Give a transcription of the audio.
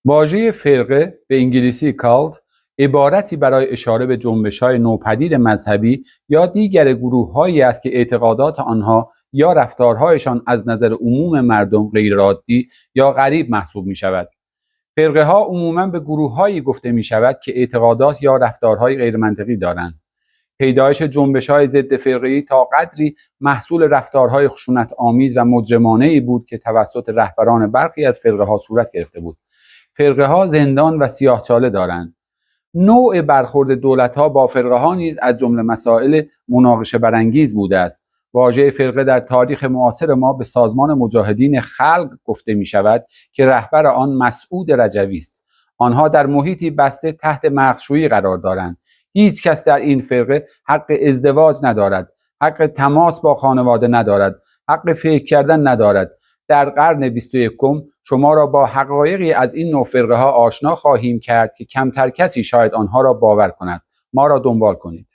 واژه فرقه به انگلیسی کالت عبارتی برای اشاره به جنبش‌های نوپدید مذهبی یا دیگر گروه‌هایی است که اعتقادات آنها یا رفتارهایشان از نظر عموم مردم غیرعادی یا غریب محسوب می‌شود. فرقه‌ها عموماً به گروه‌هایی گفته می‌شود که اعتقادات یا رفتارهای غیرمنطقی دارند. پیدایش جنبش‌های ضد فرقه‌ای تا قدری محصول رفتارهای خشونت‌آمیز و مجرمانه‌ای بود که توسط رهبران برخی از فرقه‌ها صورت گرفته بود. فرقه‌ها زندان و سیاه‌چاله دارند. نوع برخورد دولت‌ها با فرقه‌ها نیز از جمله مسائل مناقشه برانگیز بوده است. واژه فرقه در تاریخ معاصر ما به سازمان مجاهدین خلق گفته می‌شود که رهبر آن مسعود رجوی است. آنها در محیطی بسته تحت مرزشویی قرار دارند. هیچ کس در این فرقه حق ازدواج ندارد، حق تماس با خانواده ندارد، حق فکر کردن ندارد. در قرن 21 شما را با حقایقی از این نوع فرقه ها آشنا خواهیم کرد که کمتر کسی شاید آنها را باور کند. ما را دنبال کنید.